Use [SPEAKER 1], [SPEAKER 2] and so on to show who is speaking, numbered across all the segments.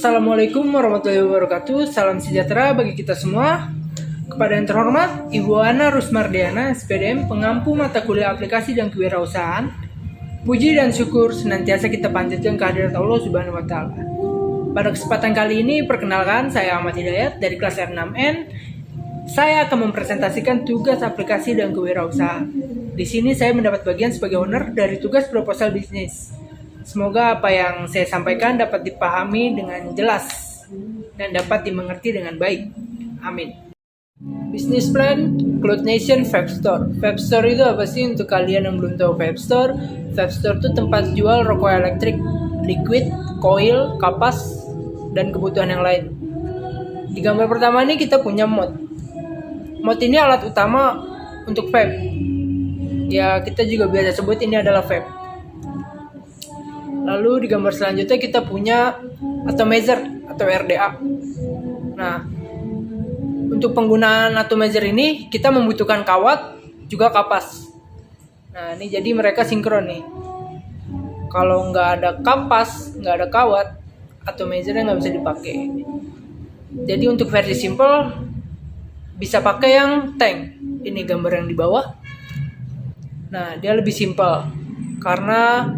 [SPEAKER 1] Assalamualaikum warahmatullahi wabarakatuh. Salam sejahtera bagi kita semua. Kepada yang terhormat, Ibu Ana Rusmardiana, SPDM, pengampu mata kuliah aplikasi dan kewirausahaan. Puji dan syukur senantiasa kita panjatkan kehadirat Allah Subhanahu wa Ta'ala. Pada kesempatan kali ini, perkenalkan, saya Ahmad Hidayat dari kelas R6N. Saya akan mempresentasikan tugas aplikasi dan kewirausahaan. Di sini saya mendapat bagian sebagai owner dari tugas proposal bisnis. Semoga apa yang saya sampaikan dapat dipahami dengan jelas dan dapat dimengerti dengan baik. Amin. Business plan, Cloud Nation Vape Store. Vape Store itu apa sih untuk kalian yang belum tahu Vape Store? Vape Store itu tempat jual rokok elektrik, liquid, coil, kapas, dan kebutuhan yang lain. Di gambar pertama ini kita punya mod. Mod ini alat utama untuk vape. Ya, kita juga biasa sebut ini adalah vape. Lalu di gambar selanjutnya kita punya atomizer atau RDA. Nah, untuk penggunaan atomizer ini kita membutuhkan kawat juga kapas. Nah, ini jadi mereka sinkron nih. Kalau nggak ada kapas, nggak ada kawat, atomizernya nggak bisa dipakai. Jadi untuk versi simple bisa pakai yang tank. Ini gambar yang di bawah. Nah, dia lebih simple karena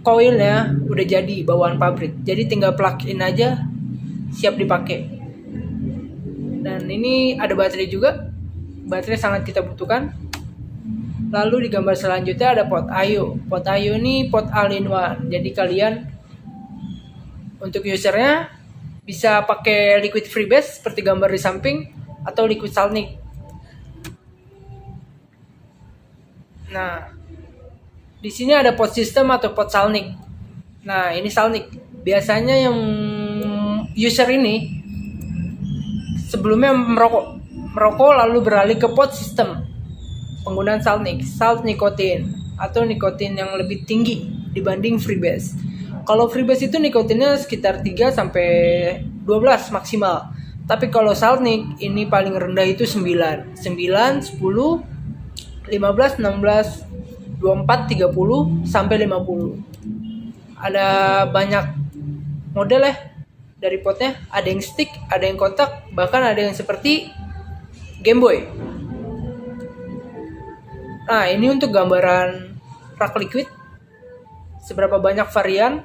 [SPEAKER 1] coilnya udah jadi bawaan pabrik, jadi tinggal plug in aja, siap dipakai. Dan ini ada baterai juga, baterai sangat kita butuhkan. Lalu di gambar selanjutnya ada pot IO. Pot IO ini pot all-in-one, jadi kalian untuk usernya bisa pakai liquid freebase seperti gambar di samping atau liquid salnik. Nah, di sini ada pot system atau pot salnik. Nah, ini salnik. Biasanya yang user ini sebelumnya merokok lalu beralih ke pot system. Penggunaan salnik, salt nikotin atau nikotin yang lebih tinggi dibanding freebase. Kalau freebase itu nikotinnya sekitar 3 sampai 12 maksimal. Tapi kalau salnik ini paling rendah itu 9, 10, 15, 16, 24, 30, sampai 50. Ada banyak model ya dari potnya. Ada yang stick, ada yang kotak, bahkan ada yang seperti Game Boy. Nah, ini untuk gambaran rak liquid. Seberapa banyak varian.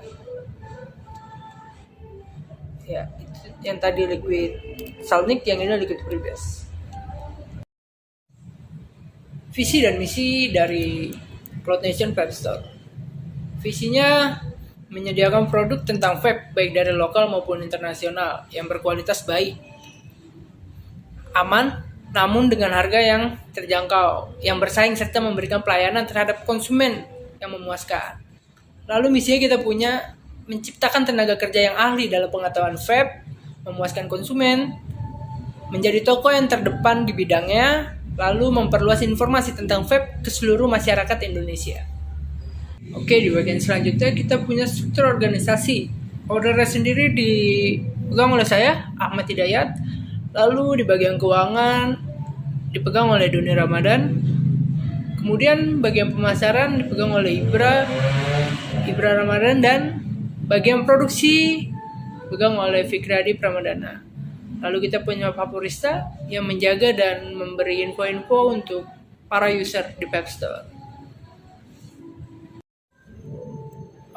[SPEAKER 1] Ya, yang tadi liquid salnik, yang ini liquid freebase. Visi dan misi dari Cloud Nation Vape Store. Visinya menyediakan produk tentang vape baik dari lokal maupun internasional yang berkualitas baik, aman, namun dengan harga yang terjangkau, yang bersaing serta memberikan pelayanan terhadap konsumen yang memuaskan. Lalu misinya kita punya menciptakan tenaga kerja yang ahli dalam pengetahuan vape, memuaskan konsumen, menjadi toko yang terdepan di bidangnya, lalu memperluas informasi tentang vape ke seluruh masyarakat Indonesia. Oke, di bagian selanjutnya kita punya struktur organisasi. Ordernya sendiri dipegang oleh saya, Ahmad Hidayat. Lalu di bagian keuangan dipegang oleh Doni Ramadan. Kemudian bagian pemasaran dipegang oleh Ibra Ramadan, dan bagian produksi dipegang oleh Fikradi Pramadana. Lalu kita punya Pak Purista yang menjaga dan memberi info-info untuk para user di Vape Store.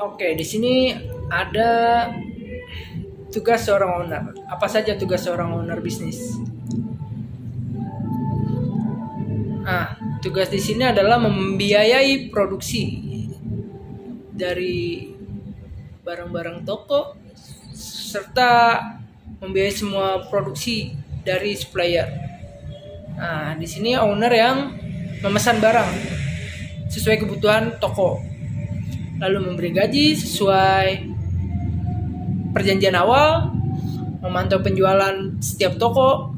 [SPEAKER 1] Oke, di sini ada tugas seorang owner. Apa saja tugas seorang owner bisnis? Nah, tugas di sini adalah membiayai produksi dari barang-barang toko serta membiayai semua produksi dari supplier. Nah, di sini owner yang memesan barang sesuai kebutuhan toko, lalu memberi gaji sesuai perjanjian awal, memantau penjualan setiap toko.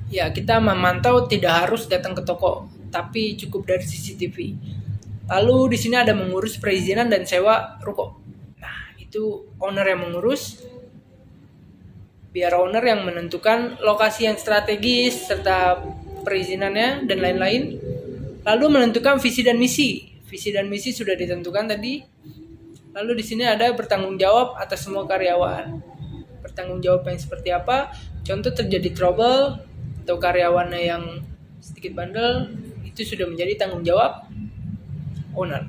[SPEAKER 1] Ya, kita memantau tidak harus datang ke toko, tapi cukup dari CCTV. Lalu di sini ada mengurus perizinan dan sewa ruko. Nah, itu owner yang mengurus. Biar owner yang menentukan lokasi yang strategis serta perizinannya dan lain-lain. Lalu menentukan visi dan misi. Visi dan misi sudah ditentukan tadi. Lalu di sini ada bertanggung jawab atas semua karyawan. bertanggung jawab yang seperti apa. Contoh terjadi trouble atau karyawannya yang sedikit bandel, itu sudah menjadi tanggung jawab owner.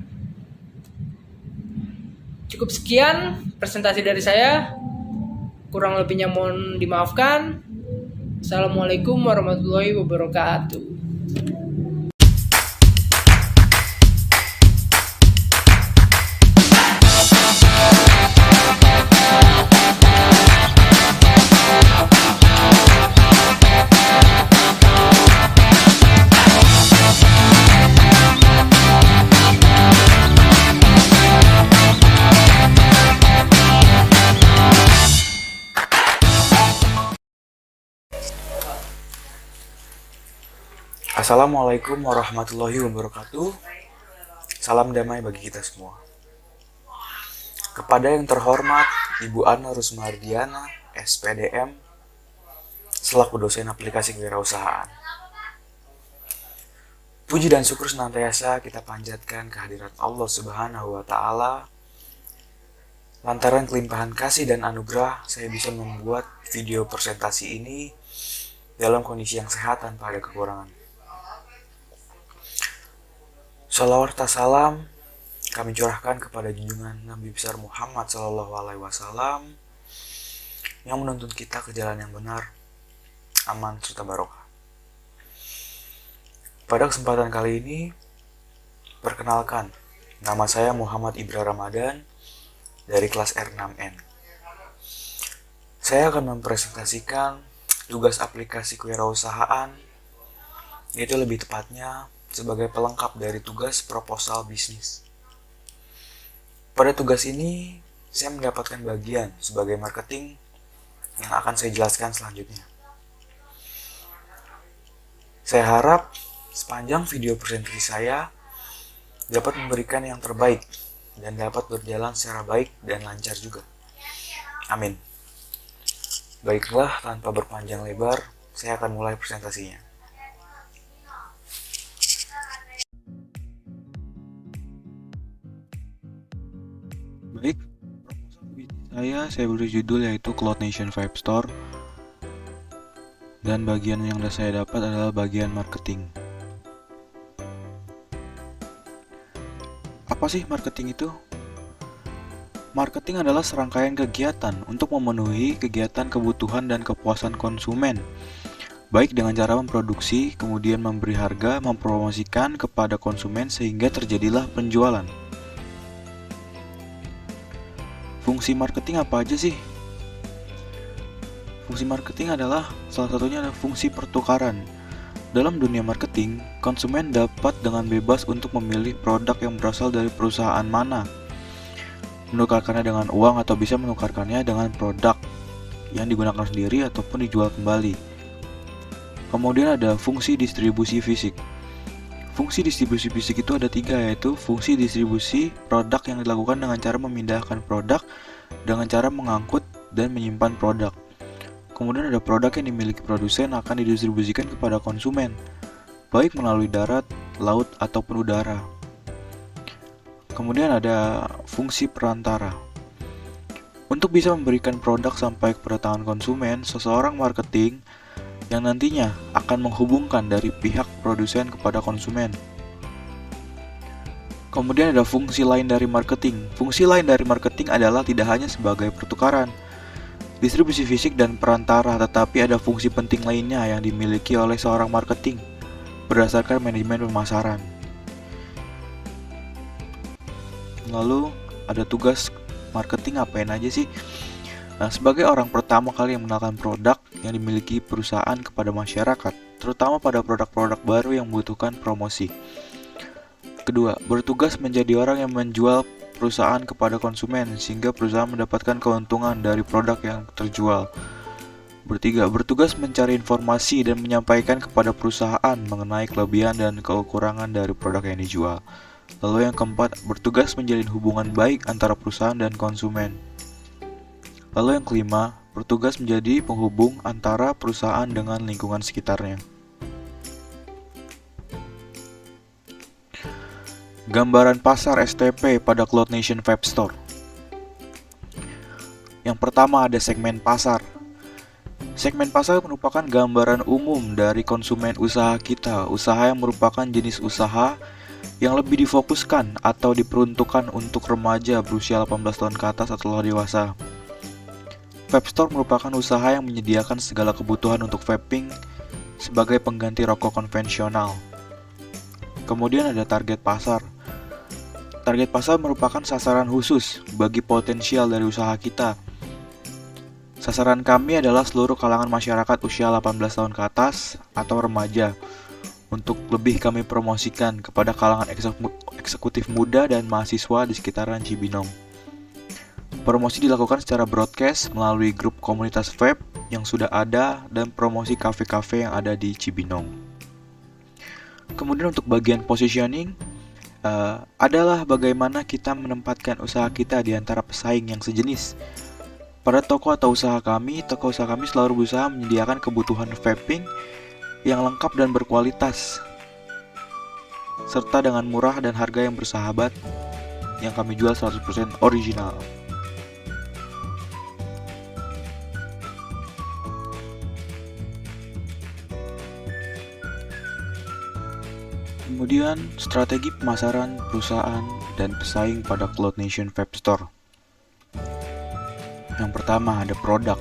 [SPEAKER 1] Cukup sekian presentasi dari saya. Kurang lebihnya mohon dimaafkan. Assalamualaikum warahmatullahi wabarakatuh.
[SPEAKER 2] Assalamualaikum warahmatullahi wabarakatuh. Salam damai bagi kita semua. Kepada yang terhormat Ibu Ana Rusmardiana, SPDM, selaku dosen aplikasi kewirausahaan. Puji dan syukur senantiasa kita panjatkan kehadirat Allah Subhanahu wa Ta'ala. Lantaran kelimpahan kasih dan anugerah, saya bisa membuat video presentasi ini dalam kondisi yang sehat tanpa ada kekurangan. Shalawat salam kami curahkan kepada junjungan Nabi besar Muhammad SAW yang menuntun kita ke jalan yang benar, aman serta barokah. Pada kesempatan kali ini, perkenalkan, nama saya Muhammad Ibra Ramadan dari kelas R6N. Saya akan mempresentasikan tugas aplikasi kewirausahaan, yaitu lebih tepatnya sebagai pelengkap dari tugas proposal bisnis. Pada tugas ini, saya mendapatkan bagian sebagai marketing yang akan saya jelaskan selanjutnya. Saya harap sepanjang video presentasi saya dapat memberikan yang terbaik dan dapat berjalan secara baik dan lancar juga. Amin. Baiklah, tanpa berpanjang lebar, saya akan mulai presentasinya. Baik, proposal bisnis saya beri judul yaitu Cloud Nation Vibe Store. Dan bagian yang saya dapat adalah bagian marketing. Apa sih marketing itu? Marketing adalah serangkaian kegiatan untuk memenuhi kegiatan kebutuhan dan kepuasan konsumen, baik dengan cara memproduksi, kemudian memberi harga, mempromosikan kepada konsumen sehingga terjadilah penjualan. Fungsi marketing apa aja sih? Fungsi marketing adalah salah satunya adalah fungsi pertukaran. Dalam dunia marketing, konsumen dapat dengan bebas untuk memilih produk yang berasal dari perusahaan mana, menukarkannya dengan uang atau bisa menukarkannya dengan produk yang digunakan sendiri ataupun dijual kembali. Kemudian ada fungsi distribusi fisik. Fungsi distribusi fisik itu ada 3, yaitu fungsi distribusi produk yang dilakukan dengan cara memindahkan produk, dengan cara mengangkut dan menyimpan produk. Kemudian ada produk yang dimiliki produsen akan didistribusikan kepada konsumen, baik melalui darat, laut, ataupun udara. Kemudian ada fungsi perantara. Untuk bisa memberikan produk sampai kepada tangan konsumen, seseorang marketing yang nantinya akan menghubungkan dari pihak produsen kepada konsumen. Kemudian ada fungsi lain dari marketing. Fungsi lain dari marketing adalah tidak hanya sebagai pertukaran, distribusi fisik dan perantara, tetapi ada fungsi penting lainnya yang dimiliki oleh seorang marketing berdasarkan manajemen pemasaran. Lalu ada tugas marketing apain aja sih? Nah, sebagai orang pertama kali yang mengenalkan produk yang dimiliki perusahaan kepada masyarakat, terutama pada produk-produk baru yang membutuhkan promosi. Kedua, bertugas menjadi orang yang menjual perusahaan kepada konsumen sehingga perusahaan mendapatkan keuntungan dari produk yang terjual. Bertiga, bertugas mencari informasi dan menyampaikan kepada perusahaan mengenai kelebihan dan kekurangan dari produk yang dijual. Lalu yang keempat, bertugas menjalin hubungan baik antara perusahaan dan konsumen. Lalu yang kelima, bertugas menjadi penghubung antara perusahaan dengan lingkungan sekitarnya. Gambaran pasar STP pada Cloud Nation Vibe Store. Yang pertama ada segmen pasar. Segmen pasar merupakan gambaran umum dari konsumen usaha kita, usaha yang merupakan jenis usaha yang lebih difokuskan atau diperuntukkan untuk remaja berusia 18 tahun ke atas atau dewasa. Vape store merupakan usaha yang menyediakan segala kebutuhan untuk vaping sebagai pengganti rokok konvensional. Kemudian ada target pasar. Target pasar merupakan sasaran khusus bagi potensial dari usaha kita. Sasaran kami adalah seluruh kalangan masyarakat usia 18 tahun ke atas atau remaja. Untuk lebih kami promosikan kepada kalangan eksekutif muda dan mahasiswa di sekitaran Cibinong. Promosi dilakukan secara broadcast melalui grup komunitas vape yang sudah ada dan promosi kafe-kafe yang ada di Cibinong. Kemudian untuk bagian positioning adalah bagaimana kita menempatkan usaha kita di antara pesaing yang sejenis. Pada toko usaha kami selalu berusaha menyediakan kebutuhan vaping yang lengkap dan berkualitas, serta dengan murah dan harga yang bersahabat yang kami jual 100% original. Kemudian, strategi pemasaran perusahaan dan pesaing pada Cloud Nation Vape Store. Yang pertama ada produk.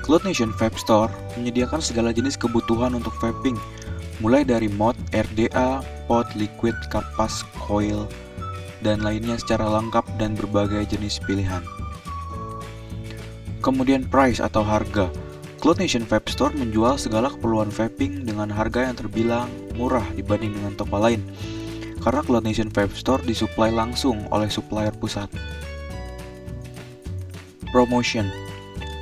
[SPEAKER 2] Cloud Nation Vape Store menyediakan segala jenis kebutuhan untuk vaping, mulai dari mod, RDA, pod, liquid, kapas, coil, dan lainnya secara lengkap dan berbagai jenis pilihan. Kemudian price atau harga. Cloud Nation Vape Store menjual segala keperluan vaping dengan harga yang terbilang murah dibanding dengan toko lain, karena Cloud Nation Vape Store disuplai langsung oleh supplier pusat. Promotion.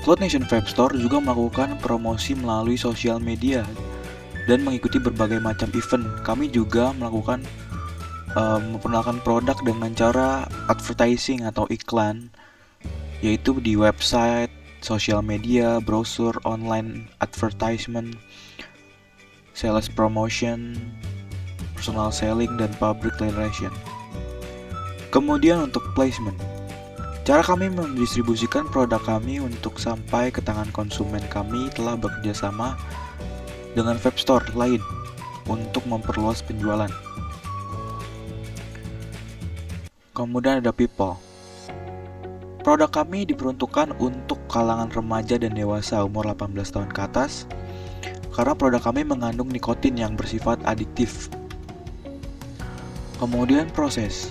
[SPEAKER 2] Cloud Nation Vape Store juga melakukan promosi melalui sosial media dan mengikuti berbagai macam event. Kami juga melakukan memperkenalkan produk dengan cara advertising atau iklan, yaitu di website, sosial media, brosur, online advertisement, sales promotion, personal selling, dan public relation. Kemudian untuk placement. Cara kami mendistribusikan produk kami untuk sampai ke tangan konsumen kami telah bekerja sama dengan vape store lain untuk memperluas penjualan. Kemudian ada people. Produk kami diperuntukkan untuk kalangan remaja dan dewasa umur 18 tahun ke atas karena produk kami mengandung nikotin yang bersifat adiktif. Kemudian proses.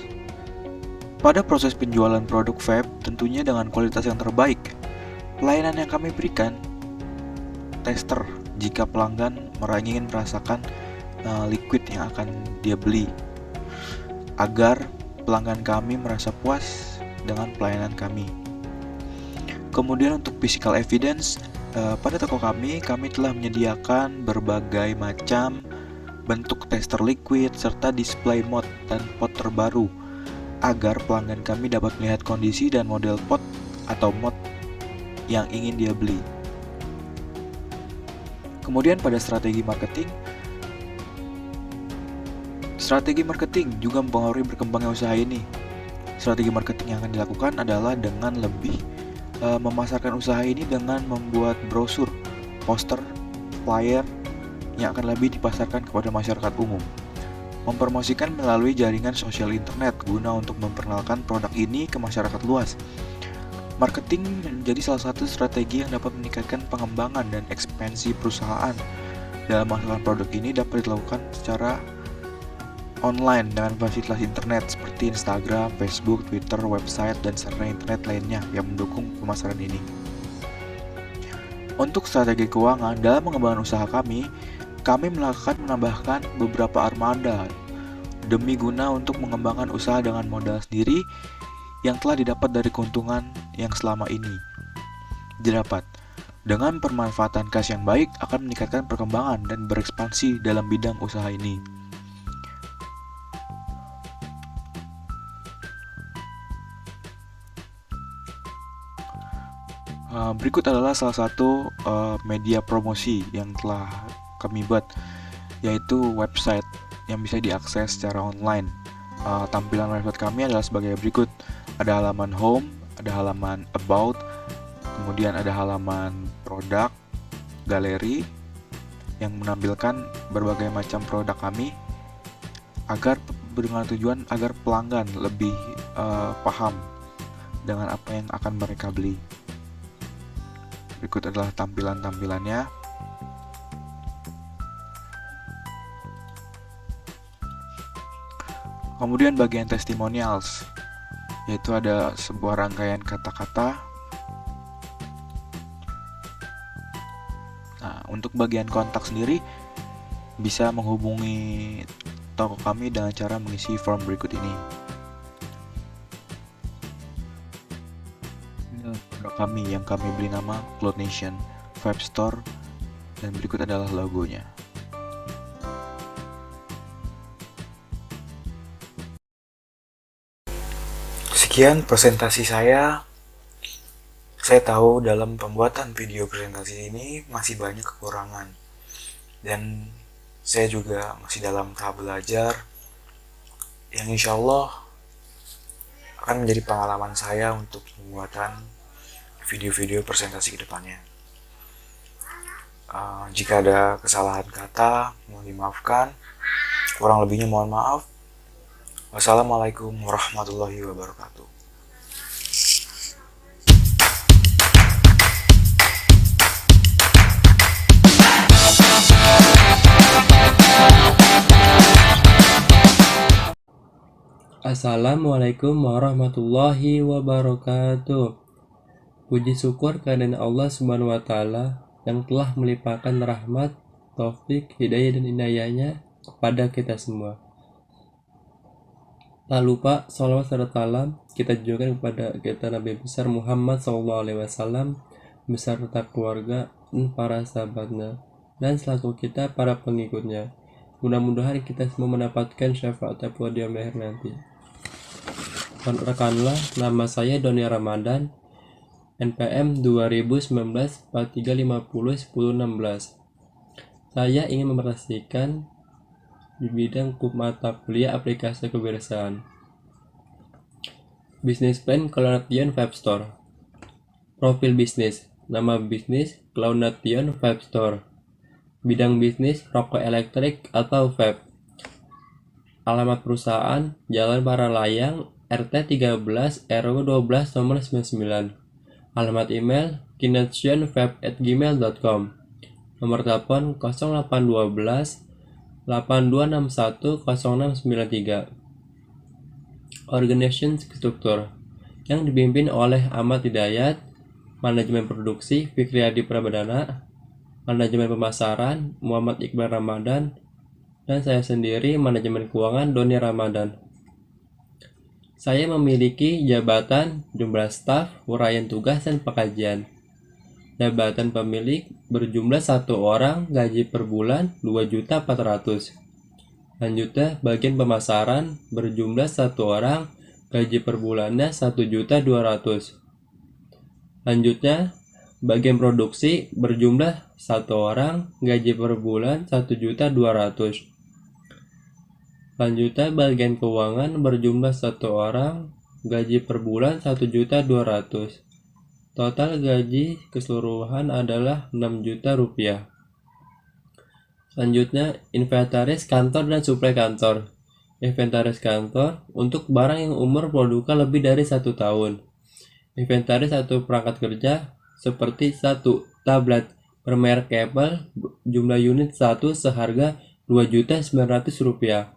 [SPEAKER 2] Pada proses penjualan produk vape, tentunya dengan kualitas yang terbaik. Pelayanan yang kami berikan, tester jika pelanggan ingin merasakan liquid yang akan dia beli, agar pelanggan kami merasa puas dengan pelayanan kami. Kemudian untuk physical evidence, pada toko kami telah menyediakan berbagai macam bentuk tester liquid serta display mod dan pot terbaru, agar pelanggan kami dapat melihat kondisi dan model pot atau mod yang ingin dia beli. Kemudian pada strategi marketing juga mempengaruhi berkembangnya usaha ini. Strategi marketing yang akan dilakukan adalah dengan lebih memasarkan usaha ini dengan membuat brosur, poster, flyer yang akan lebih dipasarkan kepada masyarakat umum. Mempromosikan melalui jaringan sosial internet guna untuk memperkenalkan produk ini ke masyarakat luas. Marketing menjadi salah satu strategi yang dapat meningkatkan pengembangan dan ekspansi perusahaan. Dalam memasarkan produk ini dapat dilakukan secara online dengan fasilitas internet seperti Instagram, Facebook, Twitter, website, dan sarana internet lainnya yang mendukung pemasaran ini. Untuk strategi keuangan, dalam mengembangkan usaha kami menambahkan beberapa armada demi guna untuk mengembangkan usaha dengan modal sendiri yang telah didapat dari keuntungan yang selama ini didapat. Dengan pemanfaatan kas yang baik akan meningkatkan perkembangan dan berekspansi dalam bidang usaha ini. Berikut adalah salah satu media promosi yang telah kami buat, yaitu website yang bisa diakses secara online. Tampilan website kami adalah sebagai berikut. Ada halaman home, ada halaman about, Kemudian ada halaman produk, galeri yang menampilkan berbagai macam produk kami dengan tujuan agar pelanggan lebih paham dengan apa yang akan mereka beli. Berikut adalah tampilan-tampilannya. Kemudian bagian testimonials, yaitu ada sebuah rangkaian kata-kata. Nah, untuk bagian kontak sendiri bisa menghubungi toko kami dengan cara mengisi form berikut ini. Ini adalah produk kami yang kami beri nama Cloud Nation Vibe Store, dan berikut adalah logonya. Sekian presentasi saya. Saya tahu dalam pembuatan video presentasi ini masih banyak kekurangan, dan saya juga masih dalam tahap belajar yang insya Allah akan menjadi pengalaman saya untuk pembuatan video-video presentasi ke depannya. Jika ada kesalahan kata, mohon dimaafkan. Kurang lebihnya mohon maaf. Wassalamualaikum warahmatullahi wabarakatuh.
[SPEAKER 3] Assalamualaikum warahmatullahi wabarakatuh. Puji syukur kehadirat Allah Subhanahu wa taala yang telah melimpahkan rahmat, taufik, hidayah dan inayahnya kepada kita semua. Tak lupa salawat serta salam kita junjukkan kepada kita Nabi besar Muhammad SAW beserta keluarga dan para sahabatnya dan selaku kita para pengikutnya. Mudah-mudahan kita semua mendapatkan syafaat di yaumil akhir nanti. Rekanlah, nama saya Doni Ramadan, NPM 2019-4350-1016. Saya ingin mempresentasikan di bidang mata kuliah aplikasi kewirausahaan. Business plan Cloud Nation Vibe Store. Profil bisnis, nama bisnis Cloud Nation Vibe Store. Bidang bisnis rokok elektrik atau vape. Alamat perusahaan Jalan Paralayang RT 13 RW 12 nomor 99. Alamat email kination@gmail.com. Nomor telepon 0812 8261 0693. Organization struktur yang dipimpin oleh Ahmad Hidayat, manajemen produksi Fikri Adi Prabadana, manajemen pemasaran Muhammad Iqbal Ramadan, dan saya sendiri manajemen keuangan Doni Ramadan. Saya memiliki jabatan, jumlah staf, uraian tugas, dan pekajian. Jabatan pemilik berjumlah 1 orang, gaji per bulan 2.400.000. Lanjutnya, bagian pemasaran berjumlah 1 orang, gaji per bulannya 1.200.000. Lanjutnya, bagian produksi berjumlah 1 orang, gaji per bulan 1.200.000. Lanjutnya, bagian keuangan berjumlah 1 orang, gaji per bulan 1.200.000. Total gaji keseluruhan adalah 6 juta rupiah. Selanjutnya, inventaris kantor dan suplai kantor. Inventaris kantor untuk barang yang umur produknya lebih dari 1 tahun. Inventaris satu perangkat kerja seperti 1 tablet bermerek Apple, jumlah unit 1 seharga 2.900.000 rupiah.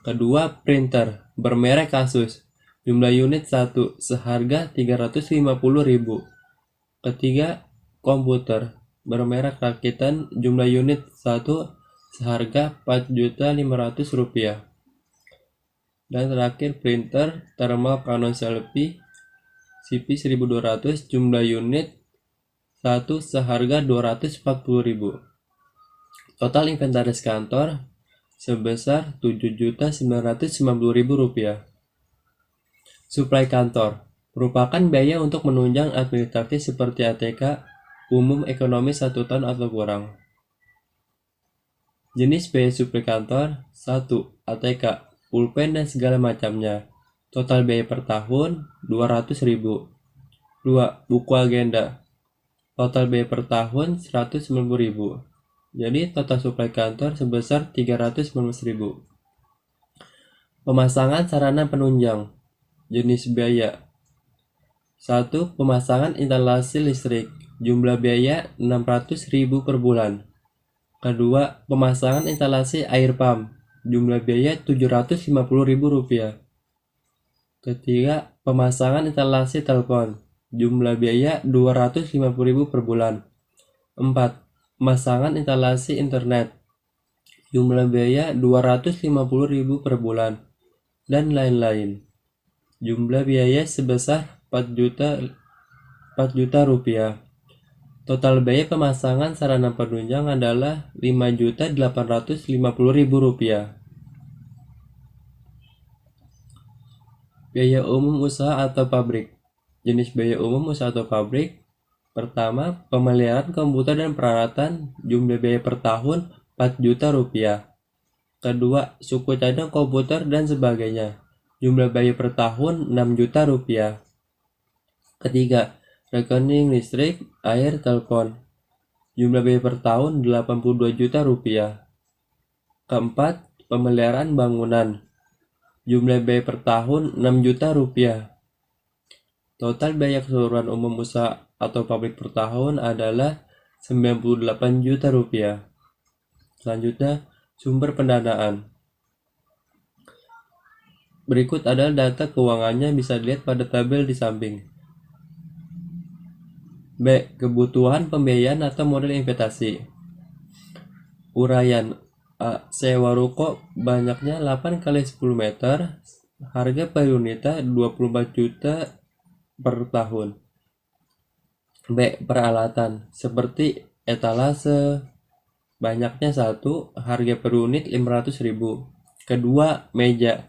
[SPEAKER 3] Kedua, printer bermerek Asus, jumlah unit 1 seharga 350.000. Ketiga, komputer bermerek Rakitan, jumlah unit 1 seharga 4.500.000 rupiah. Dan terakhir, printer thermal Canon Selfie CP1200, jumlah unit 1 seharga 240.000. Total inventaris kantor sebesar 7.990.000 rupiah. Suplai kantor merupakan biaya untuk menunjang administratif seperti ATK umum ekonomi 1 tahun atau kurang. Jenis biaya suplai kantor: 1. ATK, pulpen dan segala macamnya. Total biaya per tahun 200.000. 2. Buku agenda. Total biaya per tahun 190.000. Jadi total suplai kantor sebesar 319.000. Pemasangan sarana penunjang. Jenis biaya. 1. Pemasangan instalasi listrik. Jumlah biaya 600.000 per bulan. Kedua, pemasangan instalasi air pump. Jumlah biaya 750.000 rupiah. Ketiga, pemasangan instalasi telepon. Jumlah biaya 250.000 per bulan. 4. Pemasangan instalasi internet. Jumlah biaya 250.000 per bulan. Dan lain-lain. Jumlah biaya sebesar 4 juta rupiah. Total biaya pemasangan sarana penunjang adalah 5.850.000 rupiah. Biaya umum usaha atau pabrik. Jenis biaya umum usaha atau pabrik. Pertama, pemeliharaan komputer dan peralatan. Jumlah biaya per tahun 4 juta rupiah. Kedua, suku cadang komputer dan sebagainya. Jumlah biaya per tahun 6 juta rupiah. Ketiga, rekening listrik, air, telepon. Jumlah biaya per tahun 82 juta rupiah. Keempat, pemeliharaan bangunan. Jumlah biaya per tahun 6 juta rupiah. Total biaya keseluruhan umum usaha atau pabrik per tahun adalah 98 juta rupiah. Selanjutnya, sumber pendanaan. Berikut adalah data keuangannya, bisa dilihat pada tabel di samping. B. Kebutuhan pembiayaan atau modal investasi. Uraian. A. Sewa ruko banyaknya 8 kali 10 meter. Harga per unitnya 24 juta per tahun. B. Peralatan seperti etalase banyaknya 1, harga per unit 500.000. Kedua, meja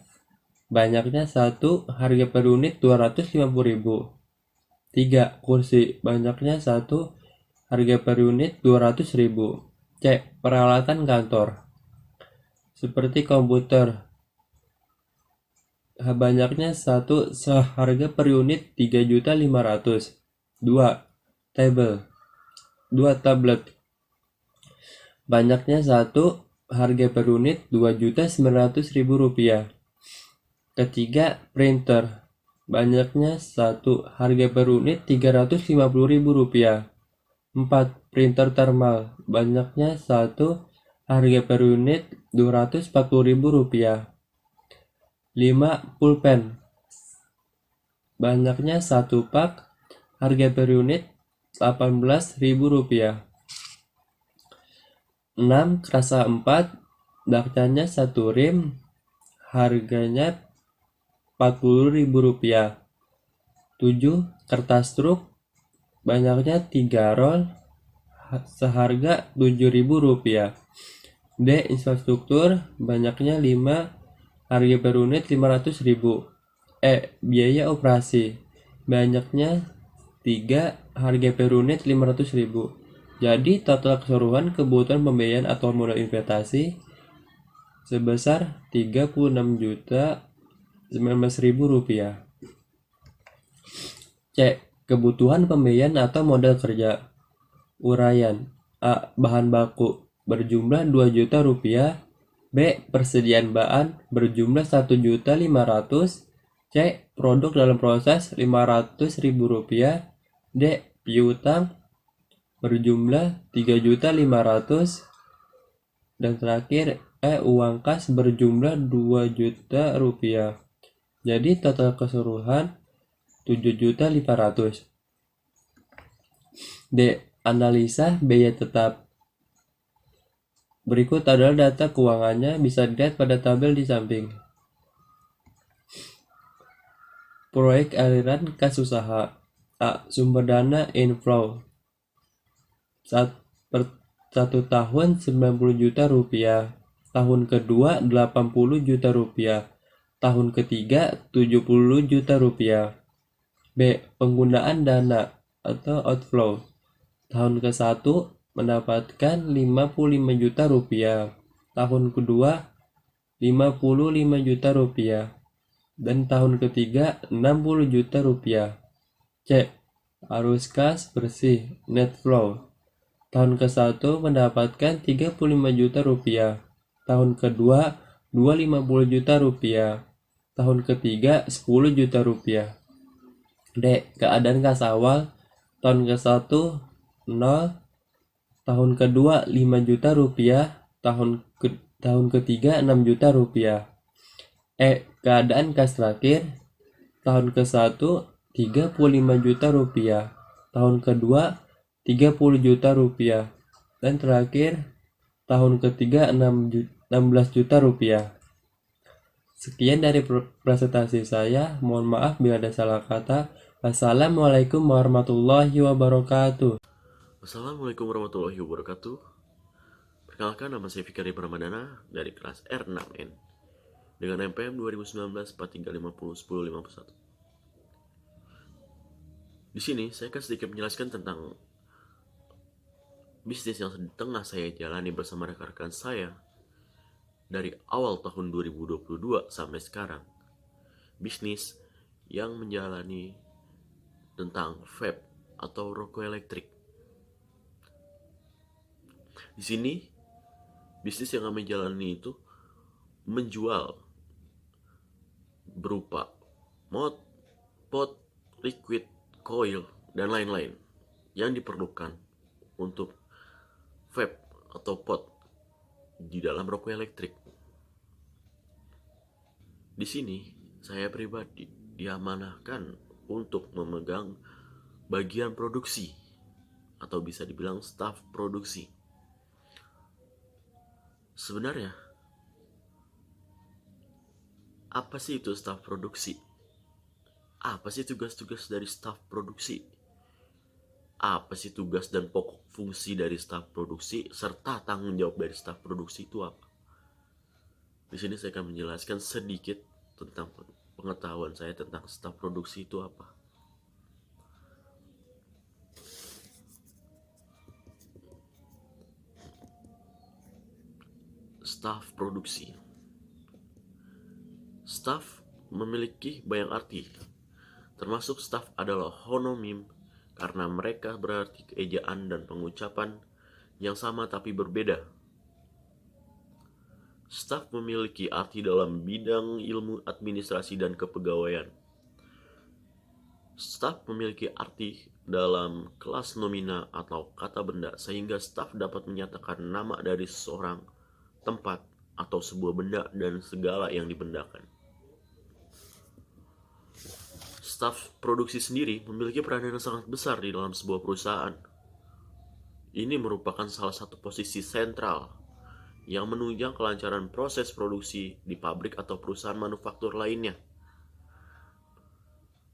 [SPEAKER 3] banyaknya 1, harga per unit 250.000. 3. Kursi banyaknya 1, harga per unit 200.000. C. Peralatan kantor seperti komputer banyaknya 1, seharga per unit 3.500.000. 2. Tablet banyaknya 1, harga per unit 2.900.000 rupiah. Ketiga, printer banyaknya 1, harga per unit 350.000 rupiah. 4. Printer thermal banyaknya 1, harga per unit 240.000 rupiah. 5. Pulpen banyaknya 1 pak, harga per unit 18.000 rupiah. 6. Krasa 4 banyaknya 1 rim, harganya 40.000 rupiah. 7. Kertas truk banyaknya 3 roll, seharga 7.000 rupiah. D. Infrastruktur banyaknya 5, harga per unit 500.000. E. Biaya operasi banyaknya 3, harga per unit 500.000. Jadi total keseluruhan kebutuhan pembiayaan atau modal investasi sebesar 36.019.000 rupiah. C. Kebutuhan pembiayaan atau modal kerja. Uraian. A. Bahan baku berjumlah 2 juta rupiah. B. Persediaan bahan berjumlah 1.500.000. C. Produk dalam proses 500.000 rupiah. D. Piutang berjumlah 3.500.000. Dan terakhir E. Uang kas berjumlah 2 juta rupiah. Jadi total keseluruhan 7.500.000. D. Analisa biaya tetap. Berikut adalah data keuangannya, bisa dilihat pada tabel di samping. Proyek aliran kas usaha. A. Sumber dana inflow 1 tahun 90 juta rupiah. Tahun kedua 80 juta rupiah. Tahun ketiga 70 juta rupiah. B. Penggunaan dana atau outflow. Tahun ke-1 mendapatkan 55 juta rupiah. Tahun kedua 55 juta rupiah. Dan tahun ketiga 60 juta rupiah. C. arus kas bersih, net flow. Tahun ke-1 mendapatkan 35 juta rupiah. Tahun kedua 250 juta rupiah. Tahun ketiga 10 juta rupiah. D. Keadaan kas awal. Tahun ke-1 0. Tahun kedua 5 juta rupiah. Tahun ketiga 6 juta rupiah. E. Keadaan kas terakhir. Tahun ke-1 35 juta rupiah. Tahun kedua 30 juta rupiah. Dan terakhir tahun ketiga 16 juta rupiah. Sekian dari presentasi saya. Mohon maaf bila ada salah kata. Wassalamualaikum warahmatullahi wabarakatuh.
[SPEAKER 4] Assalamualaikum warahmatullahi wabarakatuh. Perkenalkan, nama saya Fikri Pramadana dari kelas R6N dengan NPM 2019-4350-1051. Di sini saya akan sedikit menjelaskan tentang bisnis yang tengah saya jalani bersama rekan-rekan saya dari awal tahun 2022 sampai sekarang. Bisnis yang menjalani tentang vape atau rokok elektrik. Di sini bisnis yang kami jalani itu menjual berupa mod, pot, liquid, coil, dan lain-lain yang diperlukan untuk vape atau pot di dalam rokok elektrik. Di sini saya pribadi diamanahkan untuk memegang bagian produksi atau bisa dibilang staf produksi. Sebenarnya apa sih itu staf produksi? Apa sih tugas-tugas dari staf produksi? Apa sih tugas dan pokok fungsi dari staf produksi serta tanggung jawab dari staf produksi itu apa? Di sini saya akan menjelaskan sedikit tentang pengetahuan saya tentang staf produksi itu apa. Staf produksi. Staf memiliki banyak arti. Termasuk staf adalah homonim karena mereka berarti keejaan dan pengucapan yang sama tapi berbeda. Staf memiliki arti dalam bidang ilmu administrasi dan kepegawaian. Staf memiliki arti dalam kelas nomina atau kata benda sehingga staf dapat menyatakan nama dari seseorang, tempat, atau sebuah benda dan segala yang dibendakan. Staf produksi sendiri memiliki peranan yang sangat besar di dalam sebuah perusahaan. Ini merupakan salah satu posisi sentral yang menunjang kelancaran proses produksi di pabrik atau perusahaan manufaktur lainnya.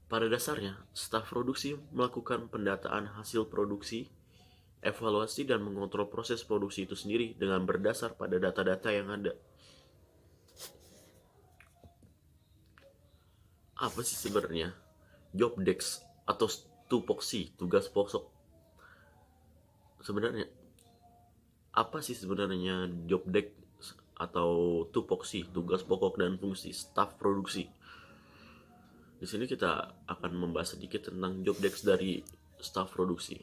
[SPEAKER 4] Pada dasarnya, staf produksi melakukan pendataan hasil produksi, evaluasi dan mengontrol proses produksi itu sendiri dengan berdasar pada data-data yang ada. Apa sih sebenarnya job desk atau tupoksi, tugas pokok? Sebenarnya apa sih sebenarnya job desk atau tupoksi, tugas pokok dan fungsi staf produksi? Di sini kita akan membahas sedikit tentang job desk dari staf produksi.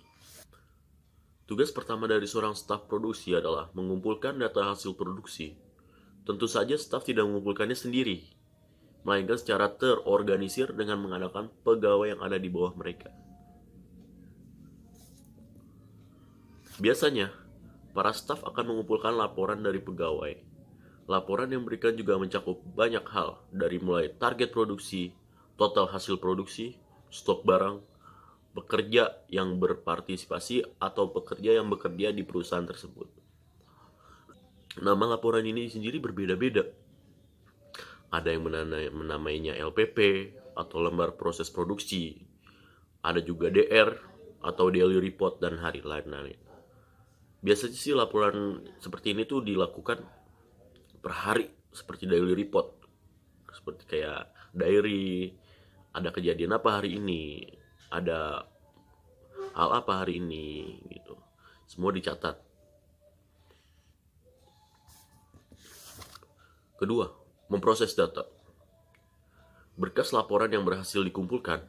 [SPEAKER 4] Tugas pertama dari seorang staf produksi adalah mengumpulkan data hasil produksi. Tentu saja staf tidak mengumpulkannya sendiri, melainkan secara terorganisir dengan mengadakan pegawai yang ada di bawah mereka. Biasanya, para staf akan mengumpulkan laporan dari pegawai. Laporan yang diberikan juga mencakup banyak hal, dari mulai target produksi, total hasil produksi, stok barang, pekerja yang berpartisipasi atau pekerja yang bekerja di perusahaan tersebut. Nama laporan ini sendiri berbeda-beda. Ada yang menamainya LPP atau lembar proses produksi. Ada juga DR atau daily report dan hari lain-lain. Biasanya sih laporan seperti ini tuh dilakukan per hari seperti daily report. Seperti kayak diary, ada kejadian apa hari ini, ada hal apa hari ini gitu. Semua dicatat. Kedua, memproses data. Berkas laporan yang berhasil dikumpulkan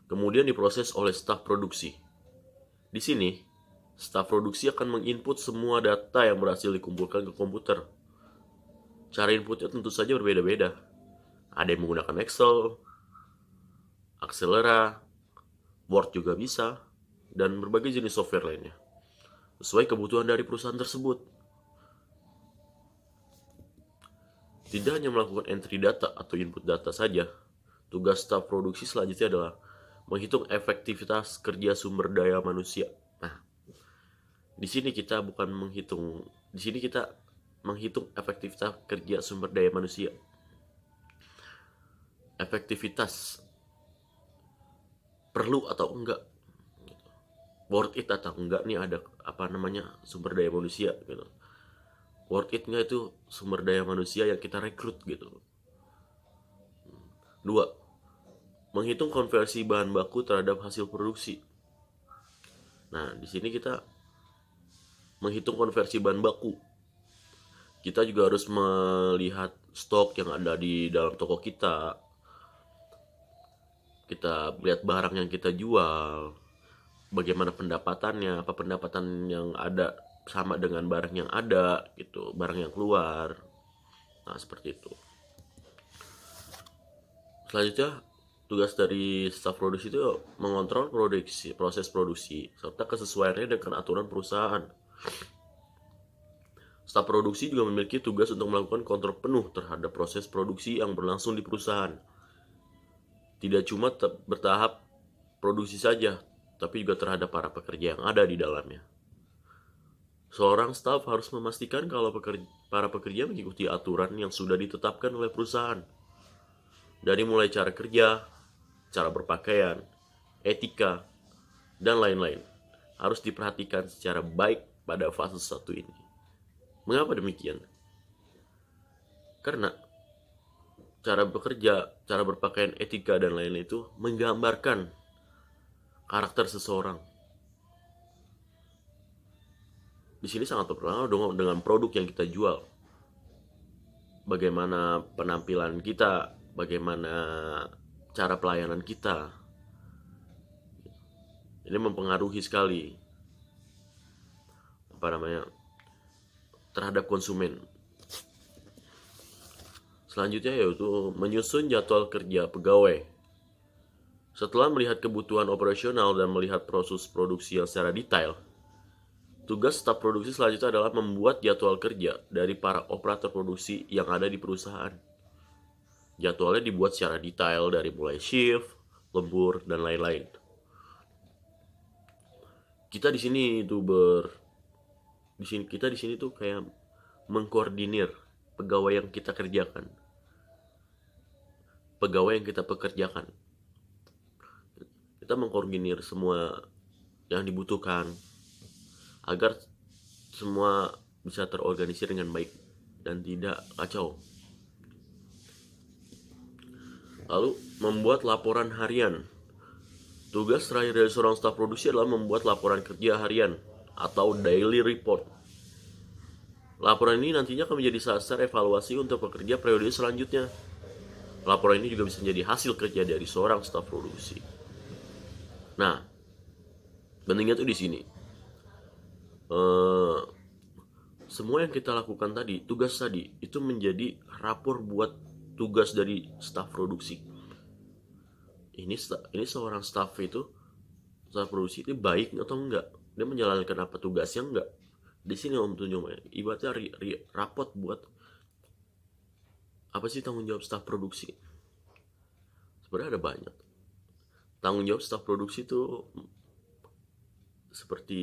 [SPEAKER 4] kemudian diproses oleh staf produksi. Di sini, staf produksi akan menginput semua data yang berhasil dikumpulkan ke komputer. Cara inputnya tentu saja berbeda-beda. Ada yang menggunakan Excel, Accelera, Word juga bisa, dan berbagai jenis software lainnya, sesuai kebutuhan dari perusahaan tersebut. Tidak hanya melakukan entry data atau input data saja, tugas staf produksi selanjutnya adalah menghitung efektivitas kerja sumber daya manusia. Nah, di sini kita menghitung efektivitas kerja sumber daya manusia. Efektivitas perlu atau enggak, worth it atau enggak nih ada sumber daya manusia gitu. Worth it enggak itu sumber daya manusia yang kita rekrut gitu. 2. Menghitung konversi bahan baku terhadap hasil produksi. Nah, di sini kita menghitung konversi bahan baku. Kita juga harus melihat stok yang ada di dalam toko kita. Kita lihat barang yang kita jual, bagaimana pendapatannya, apa pendapatan yang ada sama dengan barang yang ada gitu, barang yang keluar. Nah, seperti itu. Selanjutnya, tugas dari staf produksi itu mengontrol proses produksi serta kesesuaiannya dengan aturan perusahaan. Staf produksi juga memiliki tugas untuk melakukan kontrol penuh terhadap proses produksi yang berlangsung di perusahaan. Tidak cuma bertahap produksi saja, tapi juga terhadap para pekerja yang ada di dalamnya. Seorang staf harus memastikan kalau para pekerja mengikuti aturan yang sudah ditetapkan oleh perusahaan. Dari mulai cara kerja, cara berpakaian, etika, dan lain-lain harus diperhatikan secara baik pada fase 1 ini. Mengapa demikian? Karena cara bekerja, cara berpakaian, etika, dan lain-lain itu menggambarkan karakter seseorang. Di sini sangat berpengaruh dengan produk yang kita jual. Bagaimana penampilan kita, bagaimana cara pelayanan kita. Ini mempengaruhi sekali terhadap konsumen. Selanjutnya yaitu menyusun jadwal kerja pegawai. Setelah melihat kebutuhan operasional dan melihat proses produksi yang secara detail, tugas staf produksi selanjutnya adalah membuat jadwal kerja dari para operator produksi yang ada di perusahaan. Jadwalnya dibuat secara detail dari mulai shift, lembur, dan lain-lain. Kita di sini tuh kayak mengkoordinir pegawai yang kita kerjakan. Pegawai yang kita pekerjakan. Kita mengkoordinir semua yang dibutuhkan agar semua bisa terorganisir dengan baik dan tidak kacau. Lalu, membuat laporan harian. Tugas terakhir dari seorang staf produksi adalah membuat laporan kerja harian atau daily report. Laporan ini nantinya akan menjadi dasar evaluasi untuk pekerja periode selanjutnya. Laporan ini juga bisa menjadi hasil kerja dari seorang staf produksi. Nah, pentingnya tuh di sini. Semua yang kita lakukan tadi, tugas tadi, itu menjadi rapor buat tugas dari staf produksi. Ini seorang staf produksi itu baik atau enggak? Dia menjalankan apa tugasnya enggak? Di sini Om tunjuk, ibaratnya rapot buat apa sih tanggung jawab staf produksi? Sebenarnya ada banyak. Tanggung jawab staf produksi itu seperti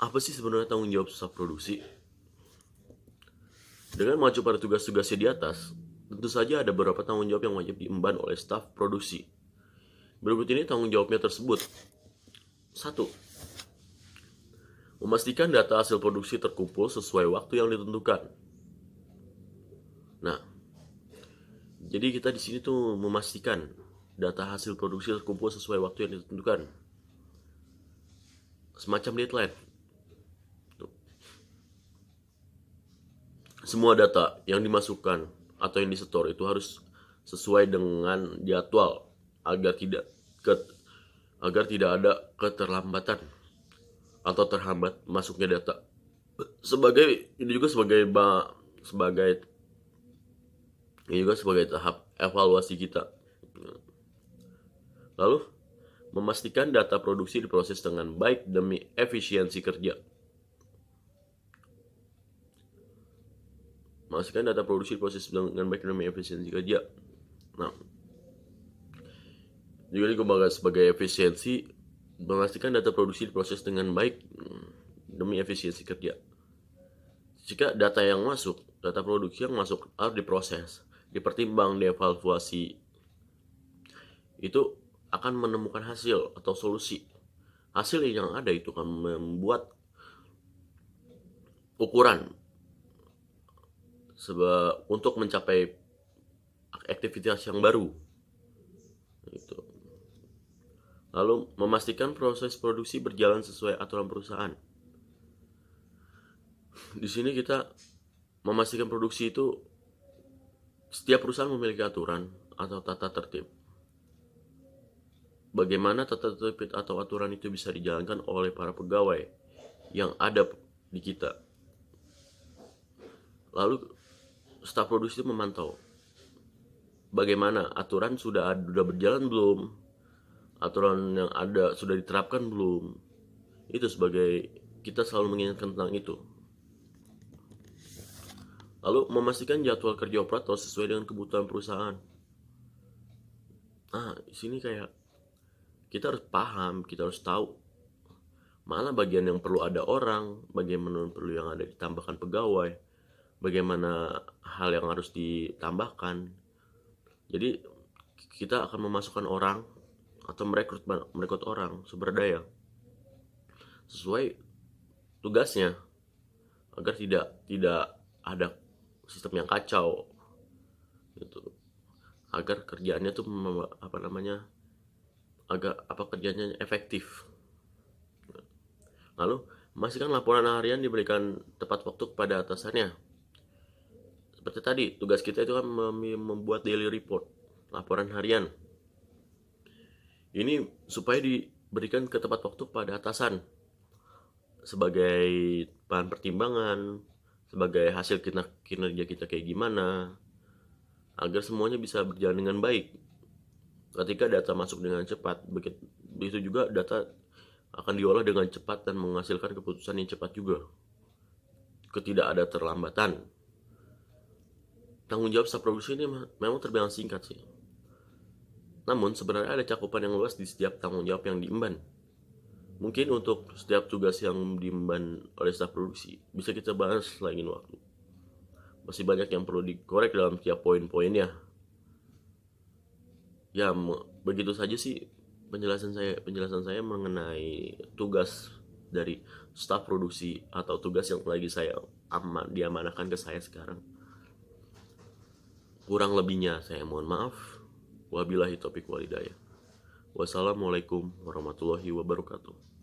[SPEAKER 4] apa sih sebenarnya tanggung jawab staf produksi? Dengan mengacu pada tugas-tugasnya di atas, tentu saja ada beberapa tanggung jawab yang wajib diemban oleh staf produksi. Berikut ini tanggung jawabnya tersebut. 1. Memastikan data hasil produksi terkumpul sesuai waktu yang ditentukan. Nah, jadi kita di sini tuh memastikan data hasil produksi terkumpul sesuai waktu yang ditentukan. Semacam deadline. Semua data yang dimasukkan atau yang disetor itu harus sesuai dengan jadwal agar tidak ada keterlambatan atau terhambat masuknya data. Ini juga sebagai tahap evaluasi kita. Lalu, memastikan data produksi diproses dengan baik demi efisiensi kerja. Memastikan data produksi diproses dengan baik demi efisiensi kerja. Nah, juga sebagai efisiensi, memastikan data produksi diproses dengan baik demi efisiensi kerja. Jika data produksi yang masuk harus diproses, dipertimbang, dievaluasi, itu akan menemukan hasil atau solusi. Hasil yang ada itu akan membuat ukuran untuk mencapai aktivitas yang baru. Itu. Lalu memastikan proses produksi berjalan sesuai aturan perusahaan. Di sini kita memastikan produksi itu, setiap perusahaan memiliki aturan atau tata tertib. Bagaimana tata tertib atau aturan itu bisa dijalankan oleh para pegawai yang ada di kita. Lalu staf produksi memantau bagaimana aturan sudah berjalan belum, aturan yang ada sudah diterapkan belum. Itu sebagai kita selalu mengingatkan tentang itu. Lalu memastikan jadwal kerja operator sesuai dengan kebutuhan perusahaan. Nah, di sini kayak kita harus paham, kita harus tahu mana bagian yang perlu ada orang, bagaimana perlu yang ada ditambahkan pegawai, bagaimana hal yang harus ditambahkan. Jadi kita akan memasukkan orang atau merekrut orang sumber daya sesuai tugasnya agar tidak ada sistem yang kacau gitu. Agar kerjaannya tuh kerjanya efektif. Lalu memastikan laporan harian diberikan tepat waktu kepada atasannya. Seperti tadi, tugas kita itu kan membuat daily report, laporan harian. Ini supaya diberikan ke tepat waktu pada atasan sebagai bahan pertimbangan, sebagai hasil kinerja kita kayak gimana, agar semuanya bisa berjalan dengan baik. Ketika data masuk dengan cepat, begitu juga data akan diolah dengan cepat dan menghasilkan keputusan yang cepat juga. Tidak ada terlambatan. Tanggung jawab staf produksi ini memang terbilang singkat sih. Namun sebenarnya ada cakupan yang luas di setiap tanggung jawab yang diemban. Mungkin untuk setiap tugas yang diemban oleh staf produksi bisa kita bahas lain waktu. Masih banyak yang perlu dikorek dalam setiap poin-poinnya. Ya, begitu saja sih penjelasan saya mengenai tugas dari staf produksi atau tugas yang lagi diamanahkan ke saya sekarang. Kurang lebihnya saya mohon maaf. Wabillahi taufiq wal hidayah. Wassalamualaikum warahmatullahi wabarakatuh.